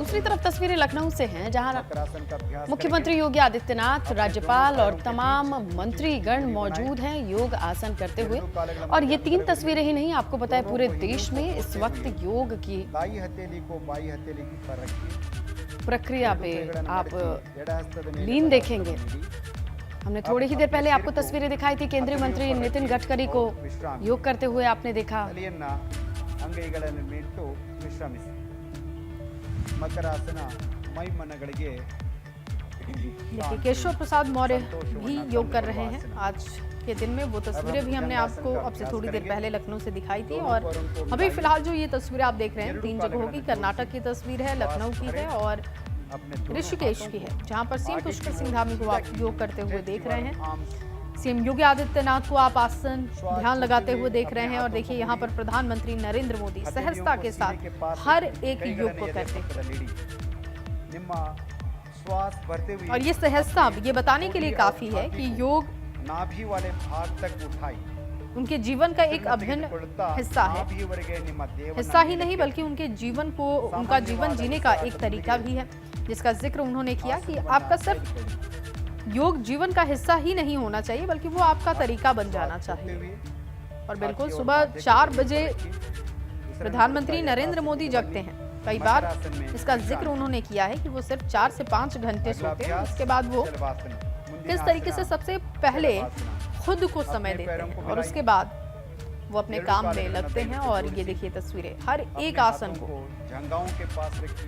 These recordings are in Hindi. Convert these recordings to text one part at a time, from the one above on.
दूसरी तरफ तस्वीरें लखनऊ से हैं, जहां मुख्यमंत्री योगी आदित्यनाथ, राज्यपाल और तमाम मंत्रीगण मौजूद हैं योग आसन करते हुए। और ये 3 तस्वीरें ही नहीं, आपको पता है पूरे देश में इस वक्त योग की प्रक्रिया पे आप लीन देखेंगे। हमने थोड़ी ही देर पहले आपको तस्वीरें दिखाई थी, केंद्रीय मंत्री नितिन गडकरी को योग करते हुए आपने देखा। देखिए केशव प्रसाद मौर्य भी योग कर रहे हैं आज के दिन में। वो तस्वीरें भी हमने आपको अब से थोड़ी देर पहले लखनऊ से दिखाई थी। और अभी फिलहाल जो ये तस्वीरें आप देख रहे हैं 3 जगहों की, कर्नाटक की तस्वीर है, लखनऊ की है और ऋषिकेश की है, जहां पर सीएम पुष्कर सिंह धामी को आप योग करते हुए देख रहे हैं। सीएम योगी आदित्यनाथ को आप आसन ध्यान लगाते हुए देख रहे हैं। और देखिए यहाँ पर प्रधानमंत्री नरेंद्र मोदी सहजता के साथ हर एक योग को करते हैं। और ये सहजता ये बताने के लिए काफी है कि योग नाभि वाले भाग तक उठाई उनके जीवन का एक अभिन्न हिस्सा है। हिस्सा ही नहीं बल्कि उनके जीवन को, उनका जीवन जीने का एक तरीका भी है, जिसका जिक्र उन्होंने किया कि आपका सिर्फ योग जीवन का हिस्सा ही नहीं होना चाहिए बल्कि वो आपका तरीका बन जाना चाहिए। और बिल्कुल सुबह 4 बजे प्रधानमंत्री नरेंद्र मोदी जगते हैं। कई बार इसका जिक्र उन्होंने किया है कि वो सिर्फ 4 से 5 घंटे सोते हैं। उसके बाद वो किस तरीके से सबसे पहले खुद को समय देते हैं और उसके बाद वो अपने काम में लगते हैं। और ये देखिए तस्वीरें, हर एक आसन को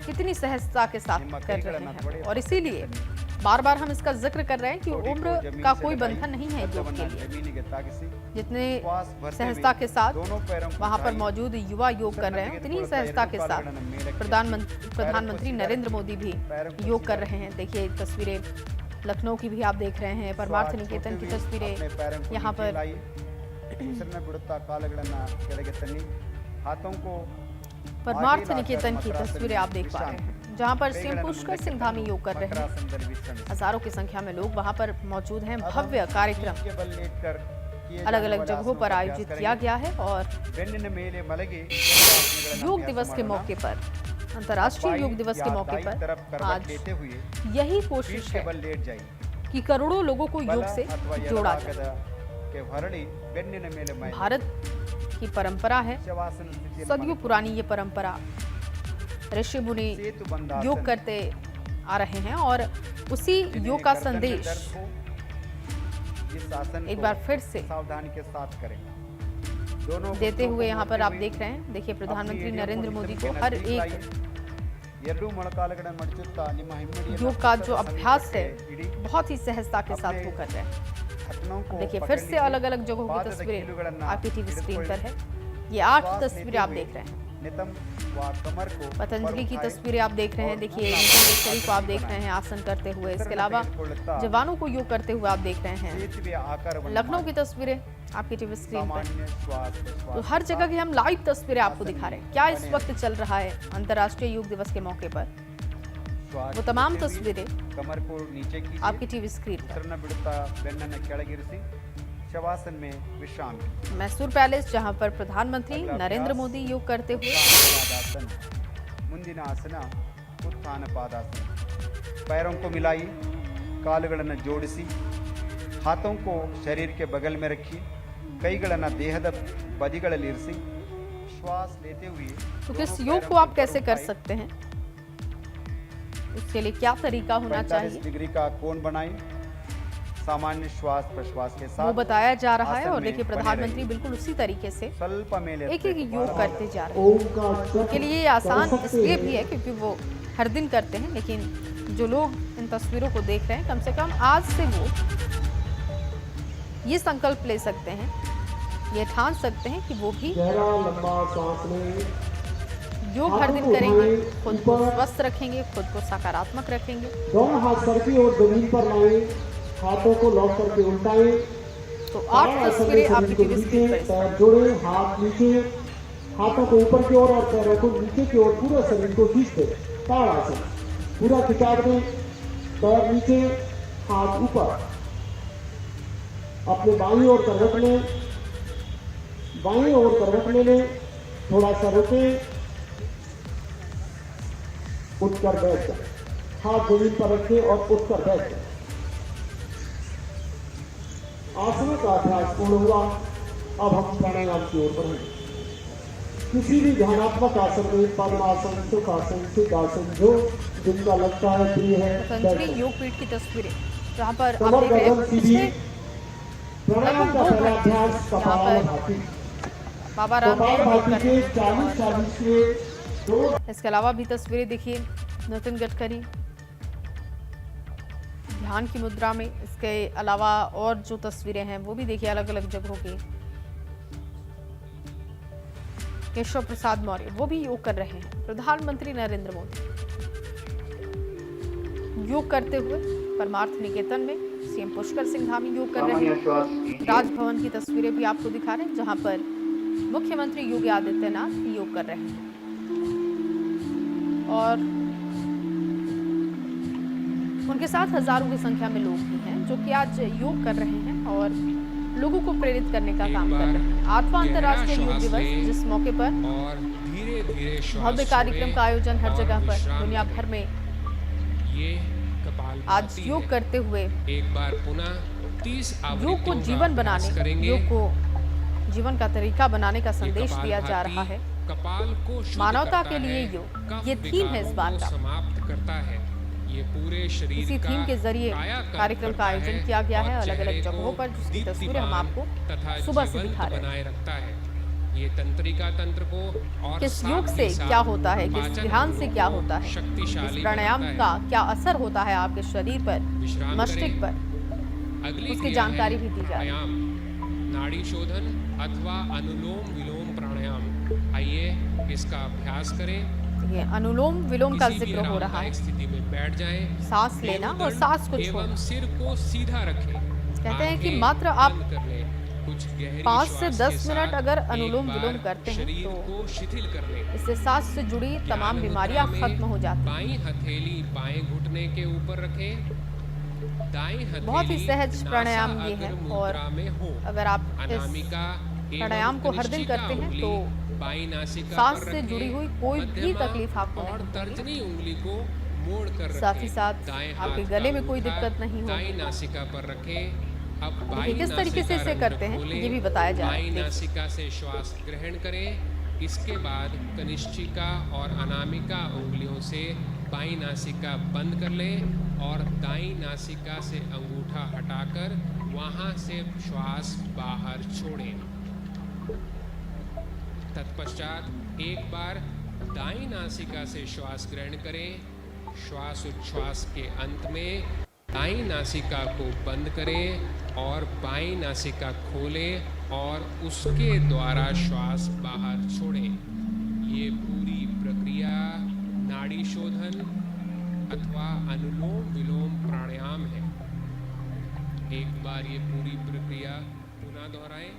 कितनी सहजता के साथ कर रहे हैं। और इसीलिए बार बार हम इसका जिक्र कर रहे हैं कि उम्र का कोई बंधन नहीं है योग के लिए। जितने सहजता के साथ वहां पर मौजूद युवा योग कर रहे हैं, उतनी सहजता के साथ प्रधानमंत्री नरेंद्र मोदी भी योग कर रहे हैं। देखिए तस्वीरें लखनऊ की भी आप देख रहे हैं, परमार्थ निकेतन की तस्वीरें यहाँ पर परमार्थ निकेतन की तस्वीरें आप देख पा रहे हैं, जहां पर सीएम पुष्कर सिंह धामी योग कर रहे हैं। हजारों की संख्या में लोग वहां पर मौजूद हैं। भव्य कार्यक्रम अलग अलग जगहों पर आयोजित किया गया है। और योग दिवस के मौके पर, अंतर्राष्ट्रीय योग दिवस के मौके पर आज यही कोशिश है कि करोड़ों लोगों को योग से जोड़ा जाए। भारत की परंपरा है, सदियों पुरानी ये परंपरा, ऋषि मुनि योग करते आ रहे हैं और उसी योग का संदेश एक बार फिर से सावधानी के साथ करें देते हुए यहाँ पर आप देख रहे हैं। देखिए प्रधानमंत्री नरेंद्र मोदी को हर एक योग का जो अभ्यास है बहुत ही सहजता के साथ वो कर रहे हैं। देखिए फिर से अलग अलग जगहों की तस्वीरें आपकी टीवी स्क्रीन पर है। ये 8 तस्वीरें आप देख रहे हैं। पतंजलि की तस्वीरें आप देख रहे हैं। देखिए नितिन गडकरी को आप देख रहे हैं आसन करते हुए। इसके अलावा जवानों को योग करते हुए आप देख रहे हैं। लखनऊ की तस्वीरें आपकी टीवी स्क्रीन पर। तो हर जगह की हम लाइव तस्वीरें आपको दिखा रहे हैं। क्या इस वक्त चल रहा है अंतर्राष्ट्रीय योग दिवस के मौके पर, वो तमाम तस्वीरें आपकी टीवी स्क्रीन पर। मैसूर पैलेस, जहां पर प्रधानमंत्री नरेंद्र मोदी योग करते हुए पैरों को मिलाई, कालुಗಳನ್ನು ಜೋಡಿಸಿ, हाथों को शरीर के बगल में रखिए, ಕೈಗಳನ್ನು ದೇಹದ ಬದಿಗಳಲ್ಲಿ ಇರಿಸಿ, श्वास लेते हुए। तो किस योग को आप कैसे कर सकते हैं, इसके लिए क्या तरीका होना चाहिए, 45 डिग्री का कोण बनाएं, सामान्य श्वास प्रश्वास के साथ वो बताया जा रहा है। और देखिए प्रधानमंत्री बिल्कुल उसी तरीके से एक एक योग करते जा रहे हैं। उनके लिए ये आसान इसलिए भी है क्योंकि वो हर दिन करते हैं। लेकिन जो लोग इन तस्वीरों को देख रहे हैं, कम से कम आज से वो ये संकल्प ले सकते हैं, ये ठान सकते हैं कि वो भी योग हर दिन करेंगे, खुद को स्वस्थ रखेंगे, खुद को सकारात्मक रखेंगे। दोनों हाथ सर की ओर जमीन पर लाएं, हाथों को लॉक करके उल्टाएं। तो 8 तस्वीरें आपकी टीवी स्क्रीन पर। पैर जोड़े, हाथ नीचे, हाथों को ऊपर की ओर और पैरों को नीचे की ओर, पूरा शरीर को खींचते ताड़ासन पूरा खिंचा दें। पैर नीचे, हाथ ऊपर। अपने बाईं ओर करवट लें, बाईं ओर करवट ले लें, थोड़ा सा रुकें, उठकर बैठ जाए। हाथ जमीन पर रखें और उठकर बैठ जाए। आसनों का अभ्यास पूर्ण हुआ। अब हम प्राणायाम की ओर बढ़ेंगे। किसी भी ध्यानात्मक आसन में पद्मासन, सुखासन, सिद्धासन जो जिनका लगता है प्रिय है, पतंजलि योगपीठ की तस्वीरें जहाँ पर आप कमर देख रहे गर्दन हैं सीधी। पिछले प्राणायाम का पहला अभ्यास यहाँ कपाल पर भाती। बाबा रामदेव कपाल योग भाती कर रहे के हैं। 40 के दो। इसके अलावा भी तस्वीरें देखिए नितिन गडकरी ध्यान की मुद्रा में। इसके अलावा और जो तस्वीरें हैं वो भी देखिए अलग अलग जगहों की। केशव प्रसाद मौर्य वो भी योग कर रहे हैं। प्रधानमंत्री नरेंद्र मोदी योग करते हुए परमार्थ निकेतन में। सीएम पुष्कर सिंह धामी योग कर रहे हैं। राजभवन की तस्वीरें भी आपको दिखा रहे हैं जहां पर मुख्यमंत्री योगी आदित्यनाथ योग कर रहे हैं। और उनके साथ हजारों की संख्या में लोग भी हैं जो कि आज योग कर रहे हैं और लोगों को प्रेरित करने का काम कर रहे हैं। 8वां अंतर्राष्ट्रीय योग दिवस जिस मौके पर और धीरे-धीरे भव्य कार्यक्रम का आयोजन हर जगह पर दुनिया भर में ये कपालभाति आज योग करते हुए एक बार पुनः 30 योग को जीवन बनाने, योग को जीवन का तरीका बनाने का संदेश दिया जा रहा है। कपाल को मानवता के लिए योग, ये थीम है इस बार का। समाप्त करता है। ये पूरे शरीर इसी का थीम के जरिए कायाकल्प कार्यक्रम का करता आयोजन है किया गया है और अलग अलग चेहरे जगहों को पर, जिसकी तस्वीरें हम दीप्तिमान आपको तथा सुबह से जीवंत दिखा रहे बनाए हैं। रखता है। ये तंत्रिका तंत्र को और किस साथ योग ही से साथ क्या होता है, किस पाचन ध्यान से अंगों क्या को होता है, शक्तिशाली इस प्राणायाम बनाता का है। क्या असर होता है आपके शरीर पर, विश्राम मस्तिष्क करें। पर, अगली उसकी क्रिया जानकारी है भी दी जा रही है। प्राणायाम, नाड़ी शोधन अथवा अनुलोम विलोम प्राणायाम। आइए इसका अभ्यास करें। ये अनुलोम विलोम का किसी भी जिक्र हो रहा आरामदायक है। स्थिति में बैठ जाएं। सांस लेना और सांस को छोड़ना। एवं सिर को सीधा रखें। कहते हैं कि आंखें मात्र आप बंद कर लें। कुछ गहरी 5 से श्वास 10 के मिनट साथ अगर एक अनुलोम बार विलोम करते हैं शरीर तो को शिथिल कर लें। इससे सांस से जुड़ी तमाम ध्यान बीमारियां मुद्रा में खत्म हो जाती हैं। बाईं हथेली बाएं घुटने के ऊपर रखें। दाईं हथेली बहुत ही सहज प्राणायाम ये है नासाअग्र और मुद्रा में हो। अगर आप इस अनामिका एवं प्राणायाम को हर दिन कनिष्ठिका करते हैं उंगली तो बाईं नासिका सांस पर से रखें। जुड़ी हुई कोई भी मध्यमा तकलीफ आपको और नहीं होगी। तर्जनी उंगली को मोड़ कर रखें। साथ ही साथ दाएं आपके हाथ गले का में कोई अंगूठा दिक्कत नहीं होगी। दाईं नासिका पर रखें। अब देखिए बाईं किस तरीके से नासिका इसे करते हैं खोलें। ये भी बताया जा रहा है। बाईं देखिए। नासिका से श्वास ग्रहण करें। इसके बाद कनिष्ठिका और अनामिका उंगलियों से बाईं नासिका बंद कर लें और दाईं नासिका से अंगूठा हटाकर वहां से श्वास बाहर छोड़ें। तत्पश्चात एक बार दाईं नासिका से श्वास ग्रहण करें। श्वास उच्छ्वास के अंत में दाईं नासिका को बंद करें और बाईं नासिका खोलें और उसके द्वारा श्वास बाहर छोड़ें। ये पूरी प्रक्रिया नाड़ी शोधन अथवा अनुलोम विलोम प्राणायाम है। एक बार ये पूरी प्रक्रिया पुनः दोहराएं।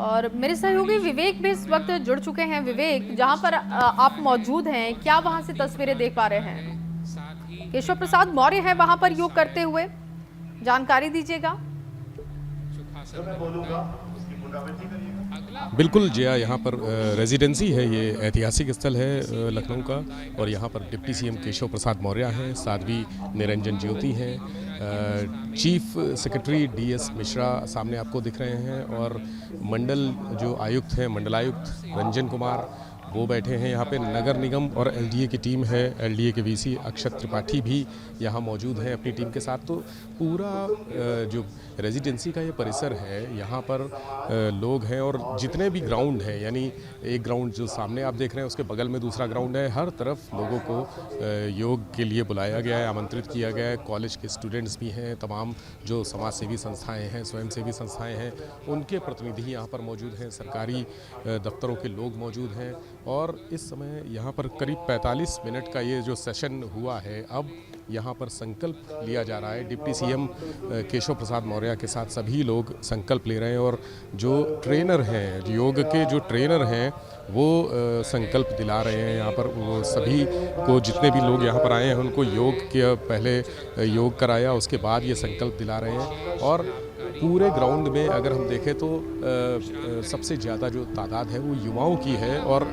और मेरे सहयोगी विवेक भी इस वक्त जुड़ चुके हैं। विवेक, जहां पर आप मौजूद हैं, क्या वहां से तस्वीरें देख पा रहे हैं? साथ ही केशव प्रसाद मौर्य है वहां पर योग करते हुए, जानकारी दीजिएगा। बिल्कुल जया, यहाँ पर रेजिडेंसी है, ये ऐतिहासिक स्थल है लखनऊ का, और यहाँ पर डिप्टी सीएम केशव प्रसाद मौर्य हैं, साध्वी निरंजन ज्योति हैं, चीफ सेक्रेटरी डीएस मिश्रा सामने आपको दिख रहे हैं, और मंडल जो आयुक्त हैं, मंडलायुक्त रंजन कुमार, वो बैठे हैं यहाँ पे। नगर निगम और एलडीए की टीम है, एलडीए के वीसी अक्षत त्रिपाठी भी यहाँ मौजूद हैं अपनी टीम के साथ। तो पूरा जो रेजिडेंसी का ये परिसर है, यहाँ पर लोग हैं, और जितने भी ग्राउंड हैं, यानी एक ग्राउंड जो सामने आप देख रहे हैं, उसके बगल में दूसरा ग्राउंड है, हर तरफ लोगों को योग के लिए बुलाया गया है, आमंत्रित किया गया है। कॉलेज के स्टूडेंट्स भी हैं, तमाम जो समाज सेवी संस्थाएँ हैं, स्वयंसेवी संस्थाएँ हैं, उनके प्रतिनिधि यहाँ पर मौजूद हैं, सरकारी दफ्तरों के लोग मौजूद हैं। और इस समय यहाँ पर करीब 45 मिनट का ये जो सेशन हुआ है, अब यहाँ पर संकल्प लिया जा रहा है। डिप्टी सीएम केशव प्रसाद मौर्य के साथ सभी लोग संकल्प ले रहे हैं, और जो ट्रेनर हैं, योग के जो ट्रेनर हैं, वो संकल्प दिला रहे हैं यहाँ पर। वो सभी को, जितने भी लोग यहाँ पर आए हैं, उनको योग के पहले योग कराया, उसके बाद ये संकल्प दिला रहे हैं। और पूरे ग्राउंड में अगर हम देखें तो सबसे ज़्यादा जो तादाद है वो युवाओं की है और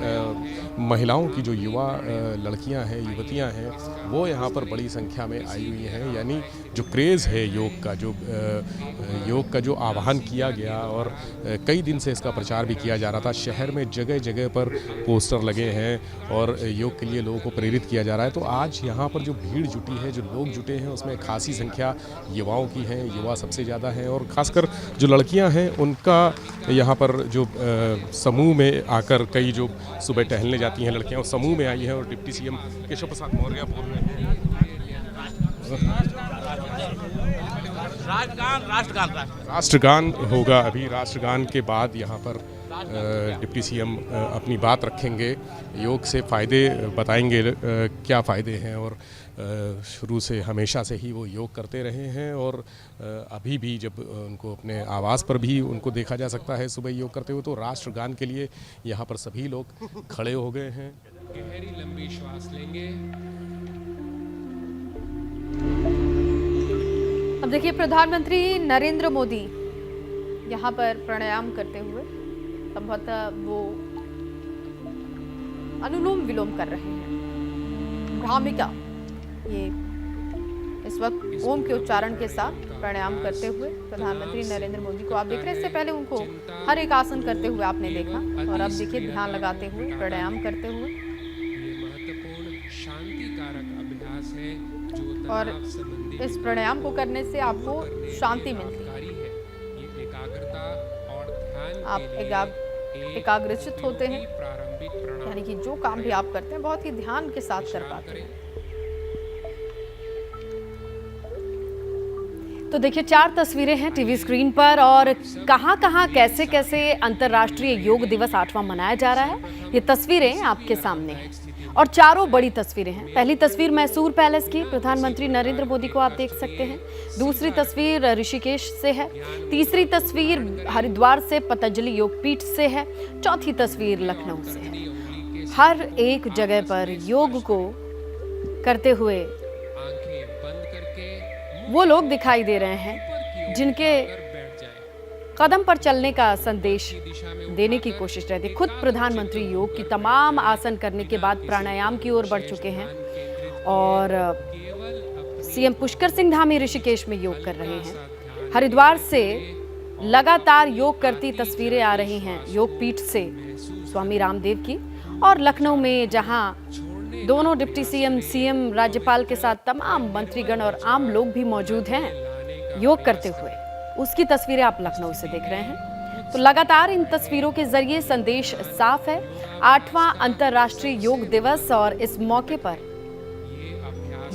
महिलाओं की जो युवा लड़कियां हैं, युवतियां हैं, वो यहाँ पर बड़ी संख्या में आई हुई हैं। यानी जो क्रेज़ है योग का जो आह्वान किया गया और कई दिन से इसका प्रचार भी किया जा रहा था। शहर में जगह जगह पर पोस्टर लगे हैं और योग के लिए लोगों को प्रेरित किया जा रहा है। तो आज यहाँ पर जो भीड़ जुटी है, जो लोग जुटे हैं, उसमें खासी संख्या युवाओं की है। युवा सबसे ज़्यादा है और ख़ासकर जो लड़कियां हैं उनका यहाँ पर जो समूह में आकर कई जो सुबह टहलने जाती हैं लड़कियां, उस समूह में आई हैं और डिप्टी सीएम केशव प्रसाद मौर्य बोल रहे हैं राष्ट्रगान होगा। अभी राष्ट्रगान के बाद यहाँ पर डिप्टी सीएम अपनी बात रखेंगे, योग से फ़ायदे बताएंगे, क्या फ़ायदे हैं। और शुरू से हमेशा से ही वो योग करते रहे हैं और अभी भी जब उनको अपने आवास पर भी उनको देखा जा सकता है सुबह योग करते हुए। तो राष्ट्रगान के लिए यहाँ पर सभी लोग खड़े हो गए हैं। गहरी लंबी श्वास लेंगे। अब देखिए प्रधानमंत्री नरेंद्र मोदी यहाँ पर प्राणायाम करते हुए संभवतः वो अनुलोम विलोम कर रहे हैं। भ्रामिका ये इस वक्त ओम के उच्चारण के साथ प्राणायाम करते हुए प्रधानमंत्री नरेंद्र मोदी को आप देख रहे हैं। इससे पहले उनको हर एक आसन करते हुए आपने देखा और अब देखिए ध्यान लगाते हुए प्राणायाम करते हुए। ये महत्वपूर्ण शांति कारक अभ्यास है जो और तनाव संबंधी इस प्राणायाम को करने से आपको शांति मिलती है। है। ये एकाग्रता और ध्यान आप एकाग्रचित होते हैं, प्रारंभिक प्रणाम यानी कि जो काम भी आप करते हैं बहुत ही ध्यान के साथ कर पाते हैं। तो देखिए 4 तस्वीरें हैं टीवी स्क्रीन पर और कहां-कहां कैसे-कैसे अंतर्राष्ट्रीय योग दिवस 8वां मनाया जा रहा है, ये तस्वीरें आपके सामने हैं और चारों बड़ी तस्वीरें हैं। पहली तस्वीर मैसूर पैलेस की, प्रधानमंत्री नरेंद्र मोदी को आप देख सकते हैं। दूसरी तस्वीर ऋषिकेश से है। तीसरी तस्वीर हरिद्वार से पतंजलि योग पीठ से है। चौथी तस्वीर लखनऊ से है। हर एक जगह पर योग को करते हुए आंखें बंद करके वो लोग दिखाई दे रहे हैं जिनके बैठ जाए। कदम पर चलने का संदेश देने की कोशिश रहती है। खुद प्रधानमंत्री योग की तमाम आसन करने के बाद प्राणायाम की ओर बढ़ चुके हैं और सीएम पुष्कर सिंह धामी ऋषिकेश में योग कर रहे हैं। हरिद्वार से लगातार योग करती तस्वीरें आ रही हैं योग पीठ से स्वामी रामदेव की, और लखनऊ में जहां दोनों डिप्टी सीएम राज्यपाल के साथ तमाम मंत्रीगण और आम लोग भी मौजूद हैं योग करते हुए, उसकी तस्वीरें आप लखनऊ से देख रहे हैं। तो लगातार इन तस्वीरों के जरिए संदेश साफ है। 8वां अंतर्राष्ट्रीय योग दिवस और इस मौके पर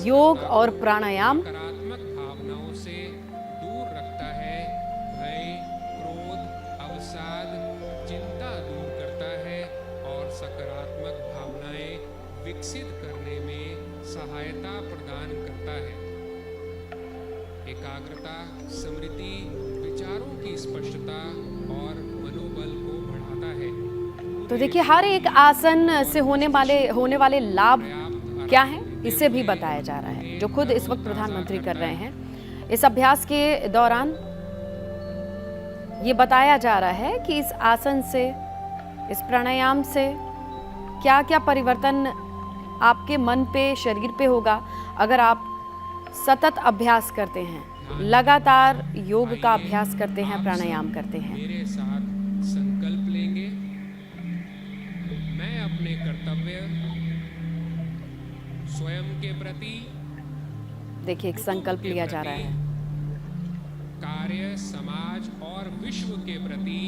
योग और प्राणायाम नकारात्मक भावनाओं से दूर रखता है। भय, क्रोध, अवसाद, चिंता दूर करता है और सकारात्मक भावनाएं विकसित करने में सहायता प्रदान करता है। एकाग्रता, स्मृति, विचारों की स्पष्टता और मनोबल को बढ़ाता है। तो देखिए हर एक आसन से होने वाले लाभ क्या हैं, इसे भी बताया जा रहा है, जो खुद इस वक्त प्रधानमंत्री कर रहे हैं। इस अभ्यास के दौरान ये बताया जा रहा है कि इस आसन से, इस प्राणायाम से क्या क्या परिवर्तन आपके मन पे, शरीर पे होगा अगर आप सतत अभ्यास करते हैं, लगातार योग का अभ्यास करते हैं, प्राणायाम करते हैं। मेरे साथ संकल्प लेंगे। मैं अपने कर्तव्य स्वयं के प्रति, देखिए एक संकल्प लिया जा रहा है। कार्य, समाज और विश्व के प्रति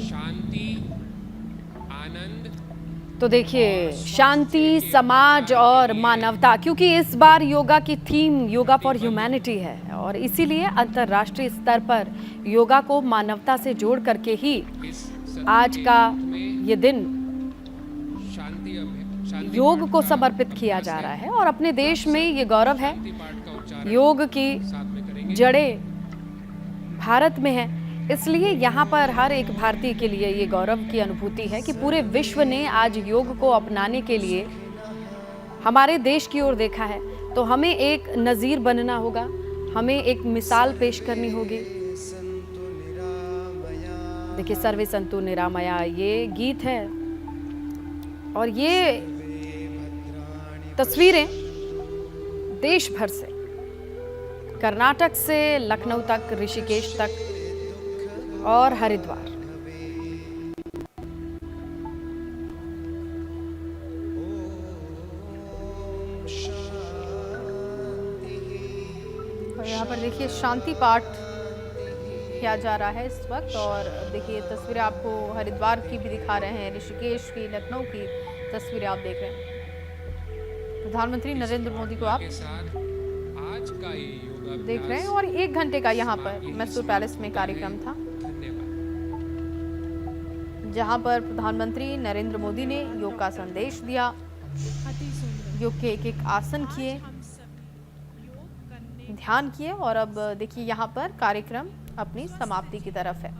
शांति, आनंद। तो देखिए शांति, समाज और मानवता, क्योंकि इस बार योगा की थीम योगा फॉर ह्यूमैनिटी है और इसीलिए अंतर्राष्ट्रीय स्तर पर योगा को मानवता से जोड़ करके ही आज का ये दिन योग को समर्पित किया जा रहा है। और अपने देश में ये गौरव है, योग की जड़ें भारत में है, इसलिए यहाँ पर हर एक भारतीय के लिए ये गौरव की अनुभूति है कि पूरे विश्व ने आज योग को अपनाने के लिए हमारे देश की ओर देखा है। तो हमें एक नज़ीर बनना होगा, हमें एक मिसाल पेश करनी होगी। देखिए, सर्वे संतु निरामया ये गीत है और ये तस्वीरें देश भर से, कर्नाटक से लखनऊ तक, ऋषिकेश तक और हरिद्वार। और यहाँ पर देखिए शांति पाठ किया जा रहा है इस वक्त। और देखिए तस्वीरें आपको हरिद्वार की भी दिखा रहे हैं, ऋषिकेश की, लखनऊ की तस्वीरें आप देख रहे हैं। प्रधानमंत्री नरेंद्र मोदी को आप आज का ये योगाभ्यास देख रहे हैं और 1 घंटे का यहाँ पर मैसूर पैलेस में कार्यक्रम था, जहाँ पर प्रधानमंत्री नरेंद्र मोदी ने योग का संदेश दिया, योग के एक एक आसन किए, ध्यान किए और अब देखिए यहाँ पर कार्यक्रम अपनी समाप्ति की तरफ है।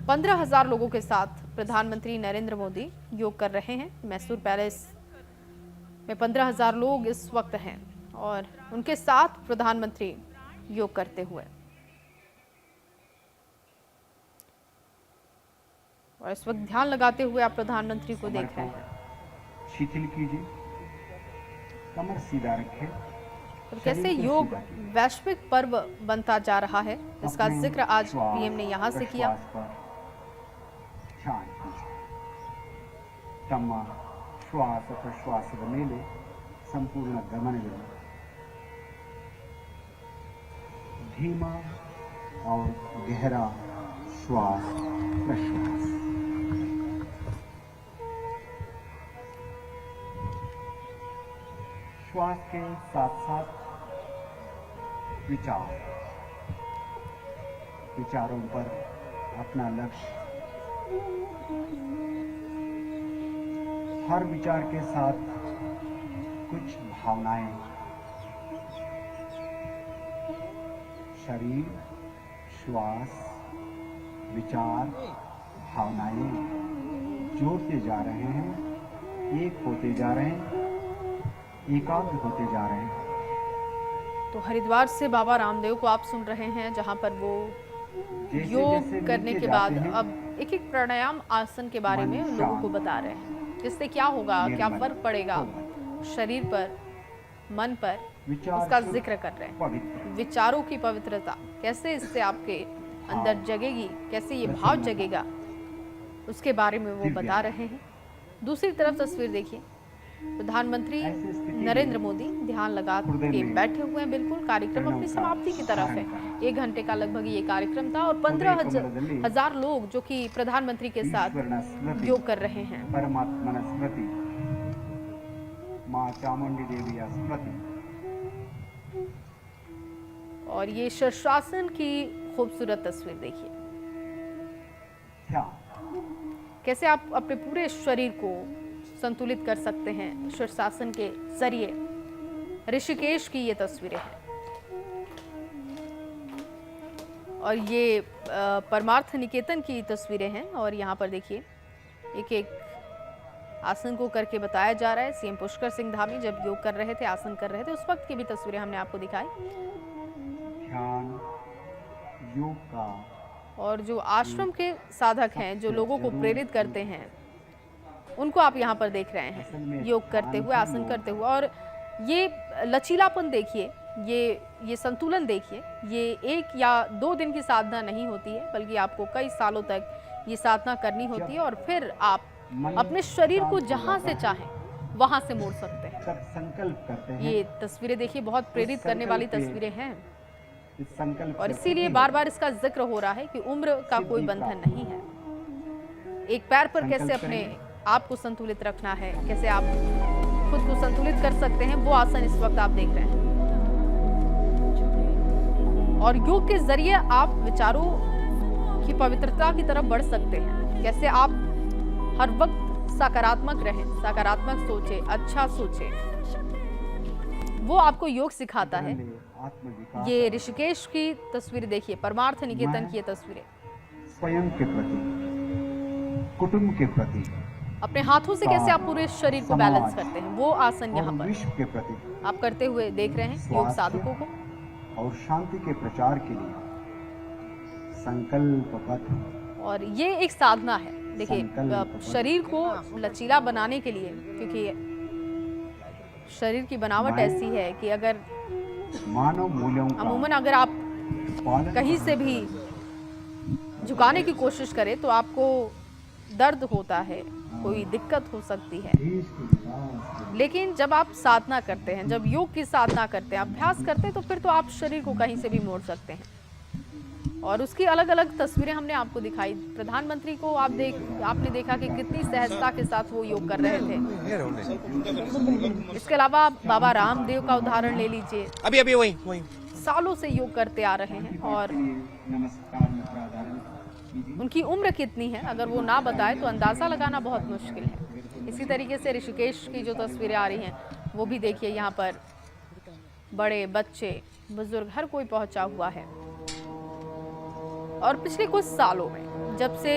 15,000 लोगों के साथ प्रधानमंत्री नरेंद्र मोदी योग कर रहे हैं। मैसूर पैलेस में 15,000 लोग इस वक्त हैं और उनके साथ प्रधानमंत्री योग करते हुए, और इस वक्त ध्यान लगाते हुए आप प्रधानमंत्री को देख रहे हैं। शिथिल कीजिए, कमर सीधा रखें। और कैसे योग वैश्विक पर्व बनता जा रहा है, इसका जिक्र आज पीएम ने यहाँ से किया। ध्यान कीजिए, ತಮ್ಮ ಶ್ವಾಸ ಪ್ರಶ್ವಾಸದ ಮೇಲೆ ಸಂಪೂರ್ಣ ಗಮನವಿದೆ। धीमा और गहरा श्वास प्रश्वास। श्वास के साथ साथ विचारों पर अपना लक्ष्य, हर विचार के साथ कुछ भावनाएं, शरीर, श्वास, विचार, भावनाएं जोड़ते जा रहे हैं, एक होते जा रहे हैं, एकाग्र होते जा रहे हैं। तो हरिद्वार से बाबा रामदेव को आप सुन रहे हैं, जहां पर वो योग करने के बाद अब एक एक प्राणायाम आसन के बारे में लोगों को बता रहे हैं, जिससे क्या होगा, क्या फर्क पड़ेगा शरीर पर, मन पर, उसका जिक्र कर रहे हैं। विचारों की पवित्रता कैसे इससे आपके अंदर जगेगी, कैसे ये भाव जगेगा, उसके बारे में वो बता रहे हैं। दूसरी तरफ तस्वीर देखिए, प्रधानमंत्री नरेंद्र मोदी ध्यान लगा के बैठे हुए हैं। बिल्कुल कार्यक्रम अपनी समाप्ति की तरफ है। 1 घंटे का लगभग ये कार्यक्रम था और 15,000 लोग जो कि प्रधानमंत्री के साथ योग कर रहे हैं। परमात्मा स्मृति, माँ चामुंडी देवी स्मृति। और ये शीर्षासन की खूबसूरत तस्वीर देखिए, कैसे आप अपने पूरे शरीर को संतुलित कर सकते हैं शीर्षासन के जरिए। ऋषिकेश की ये तस्वीरें हैं और ये परमार्थ निकेतन की तस्वीरें हैं। और यहाँ पर देखिए एक एक आसन को करके बताया जा रहा है। सीएम पुष्कर सिंह धामी जब योग कर रहे थे, आसन कर रहे थे, उस वक्त की भी तस्वीरें हमने आपको दिखाई। ध्यान, योग का, और जो आश्रम के साधक हैं, जो लोगों को प्रेरित करते हैं, उनको आप यहाँ पर देख रहे हैं योग करते हुए, आसन करते हुए। और ये लचीलापन देखिए, ये संतुलन देखिए, ये 1 या 2 दिन की साधना नहीं होती है, बल्कि आपको कई सालों तक ये साधना करनी होती है और फिर आप अपने शरीर को जहाँ से चाहें वहाँ से मोड़ सकते हैं। संकल्प करते हैं। ये तस्वीरें देखिए, बहुत प्रेरित करने वाली तस्वीरें हैं और इस इसीलिए बार बार इसका जिक्र हो रहा है कि उम्र का कोई बंधन नहीं है। एक पैर पर कैसे अपने आप को संतुलित रखना है, कैसे आप खुद को संतुलित कर सकते हैं, वो आसन इस वक्त आप देख रहे हैं। और योग के जरिए आप विचारों की पवित्रता की तरफ बढ़ सकते हैं। कैसे आप हर वक्त सकारात्मक रहें, सकारात्मक सोचें, अच्छा सोचें, वो आपको योग सिखाता है। ये ऋषिकेश की तस्वीर देखिए, परमार्थ निकेतन की ये तस्वीरें, स्वयं के प्रति, कुटुंब के प्रति, अपने हाथों से कैसे आप पूरे शरीर को बैलेंस करते हैं, वो आसन यहाँ पर विश्व के प्रति आप करते हुए देख रहे हैं योग साधकों को। और शांति के प्रचार के लिए संकल्पबद्ध। और ये एक साधना है, देखिए शरीर को लचीला बनाने के लिए, क्योंकि शरीर की बनावट ऐसी है कि अगर मानव मूल्यों का अमूमन अगर आप कहीं से भी झुकाने की कोशिश करें तो आपको दर्द होता है, कोई दिक्कत हो सकती है। लेकिन जब आप साधना करते हैं, जब योग की साधना करते हैं, अभ्यास करते हैं, तो फिर तो आप शरीर को कहीं से भी मोड़ सकते हैं। और उसकी अलग अलग तस्वीरें हमने आपको दिखाई। प्रधानमंत्री को आपने देखा कि कितनी सहजता के साथ वो योग कर रहे थे। इसके अलावा बाबा रामदेव का उदाहरण ले लीजिए, अभी वही सालों से योग करते आ रहे हैं और उनकी उम्र कितनी है अगर वो ना बताए तो अंदाजा लगाना बहुत मुश्किल है। इसी तरीके से ऋषिकेश की जो तस्वीरें आ रही हैं वो भी देखिए, यहाँ पर बड़े बच्चे बुजुर्ग हर कोई पहुंचा हुआ है। और पिछले कुछ सालों में जब से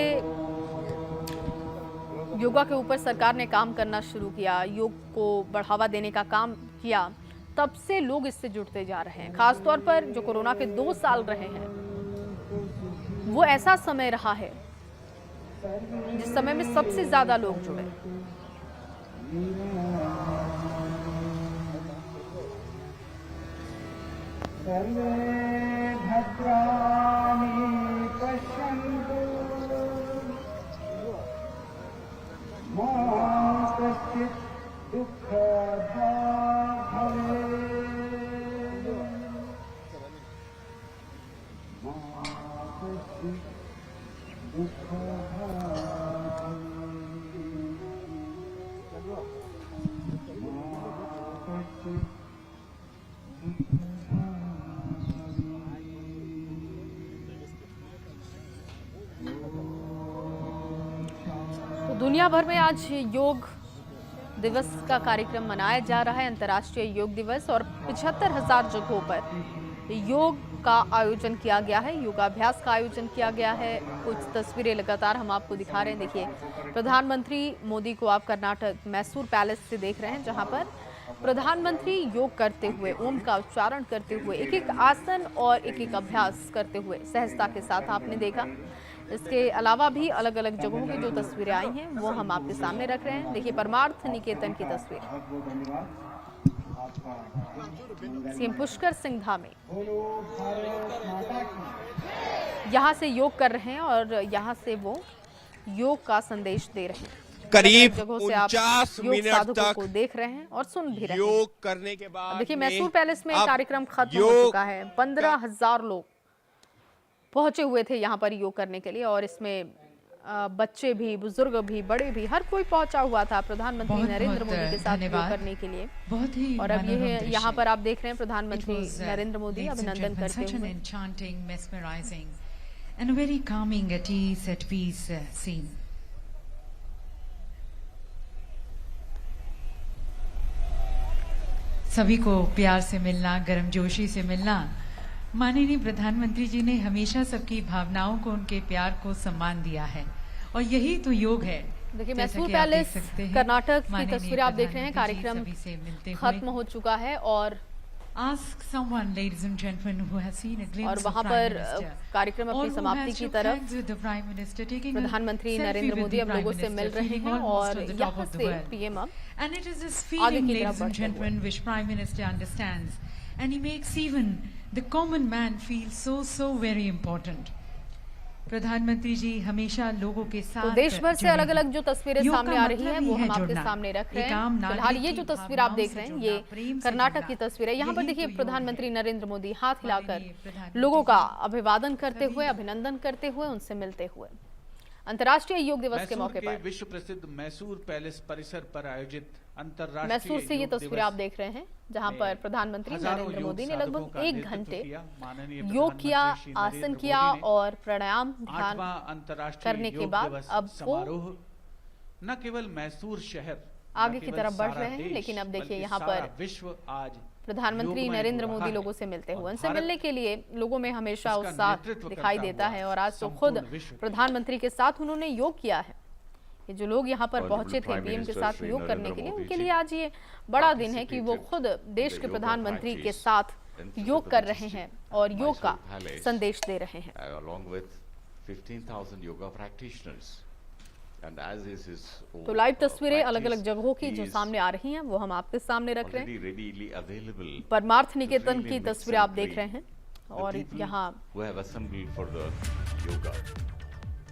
योगा के ऊपर सरकार ने काम करना शुरू किया, योग को बढ़ावा देने का काम किया, तब से लोग इससे जुड़ते जा रहे हैं। खासतौर पर जो कोरोना के 2 साल रहे हैं, वो ऐसा समय रहा है जिस समय में सबसे ज्यादा लोग जुड़े। दुनिया भर में आज योग दिवस का कार्यक्रम मनाया जा रहा है, अंतर्राष्ट्रीय योग दिवस। और 75,000 जगहों पर योग का आयोजन किया गया है, योगाभ्यास का आयोजन किया गया है। कुछ तस्वीरें लगातार हम आपको दिखा रहे हैं। देखिए, प्रधानमंत्री मोदी को आप कर्नाटक मैसूर पैलेस से देख रहे हैं, जहां पर प्रधानमंत्री योग करते हुए, ओम का उच्चारण करते हुए, एक एक आसन और एक एक अभ्यास करते हुए सहजता के साथ आपने देखा। इसके अलावा भी अलग अलग जगहों की जो तस्वीरें आई हैं वो हम आपके सामने रख रहे हैं। देखिए, परमार्थ निकेतन की तस्वीर, सीएम पुष्कर सिंह धामी यहाँ से योग कर रहे हैं और यहाँ से वो योग का संदेश दे रहे हैं। करीब जगहों से आप 49 योग मिनट साधकों को तक देख रहे हैं और सुन भी रहे हैं। योग करने के बाद देखिए, में मैसूर पैलेस में अब कार्यक्रम खत्म हो चुका है। 15,000 लोग पहुंचे हुए थे यहाँ पर योग करने के लिए और इसमें बच्चे भी, बुजुर्ग भी, बड़े भी, हर कोई पहुंचा हुआ था प्रधानमंत्री नरेंद्र मोदी के साथ योग करने के लिए। बहुत ही और अब ये यहाँ पर आप देख रहे हैं प्रधानमंत्री नरेंद्र मोदी अभिनंदन करते हुए। and a very calming, at ease, at peace scene. सभी को प्यार से मिलना, गर्मजोशी से मिलना। माननीय प्रधानमंत्री जी ने हमेशा सबकी भावनाओं को, उनके प्यार को सम्मान दिया है और यही तो योग है। देखिए, मैसूर पैलेस कर्नाटक की तस्वीर आप देख रहे हैं। कार्यक्रम खत्म हो चुका है और Ask someone, ladies and gentlemen, who has seen a glimpse और of वहाँ Prime पर Minister, कार्यक्रम or अपनी who समाप्ति has की shook तरफ hands with the Prime Minister, taking a प्रधानमंत्री selfie Narendra with Modi the अब Prime लोगों से मिल Minister, रहे feeling हैं almost और on the top यहाँ of the से world. पीएम अब And it is this आगे feeling, की तरफ ladies and बढ़ते हुए। gentlemen, which Prime Minister understands, and he makes even the common man feel so very important. प्रधानमंत्री जी हमेशा लोगों के साथ तो देश भर से जुड़े अलग हैं। अलग जो तस्वीरें योग सामने का आ रही मतलब हैं ही वो है हम आपके जुड़ना। सामने रख रहे एक आम हैं। फिलहाल ये नागरिक जो की तस्वीर आप भावनाओं देख से रहे हैं जुड़ना, ये प्रेम से कर्नाटक जुड़ना। की तस्वीर है। यहाँ पर यही देखिए तो योग प्रधानमंत्री है। नरेंद्र मोदी हाथ हिलाकर माननीय प्रधानमंत्री लोगों का जी। अभिवादन करते हुए, अभिनंदन करते हुए, उनसे मिलते हुए अंतर्राष्ट्रीय योग दिवस के मौके पर विश्व प्रसिद्ध मैसूर पैलेस परिसर पर आयोजित अंतर्राष्ट्रीय मैसूर से ये योग तस्वीर दिवस आप देख रहे हैं, जहां पर प्रधानमंत्री हजारों नरेंद्र योग मोदी ने साधकों लगभग का 1 नेतृत्व घंटे किया। माननीय योग किया, प्रधानमंत्री श्री आसन नरेंद्र किया मोदी ने और प्राणायाम, ध्यान 8वां अंतर्राष्ट्रीय करने के योग बाद दिवस अब वो समारोह न केवल मैसूर शहर, आगे की तरफ बढ़ रहे हैं। लेकिन अब देखिए यहाँ पर विश्व आज प्रधानमंत्री योगमय नरेंद्र हो रहा मोदी है। लोगों से मिलते हुए, और उनसे भारत मिलने के लिए लोगों में हमेशा उसका उत्साह नेतृत्व दिखाई करता देता हुआ है और आज तो खुद संपूर्ण विश्व के प्रधानमंत्री के साथ उन्होंने योग किया है। ये जो लोग यहाँ पर पहुंचे थे प्राइम पीएम के मिनिस्टर साथ श्री योग करने नरेंद्र के लिए, मोदी उनके जी लिए आज ये बड़ा दिन है कि वो खुद देश के योगा प्रधानमंत्री के प्रैक्टिस साथ योग कर रहे हैं और योग का संदेश दे रहे हैं। along with 15,000 yoga practitioners. And as is his तो लाइव तस्वीरें अलग अलग जगहों की जो सामने आ रही हैं वो हम आपके सामने रख रहे हैं। readily available. परमार्थ निकेतन की तस्वीरें आप देख रहे हैं और यहाँ who have assembled for the yoga.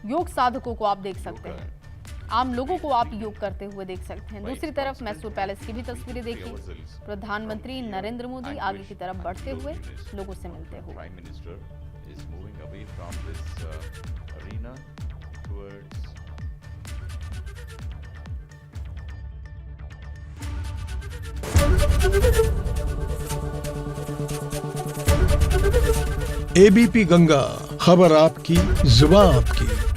योग साधकों को आप देख सकते हैं, आम लोगों को आप योग करते हुए देख सकते हैं। दूसरी तरफ मैसूर पैलेस की भी तस्वीरें देखिए, प्रधानमंत्री नरेंद्र मोदी आगे की तरफ बढ़ते हुए लोगों से मिलते हुए। Prime Minister is moving away from this arena towards ABP Ganga, खबर आपकी, जुबान आपकी।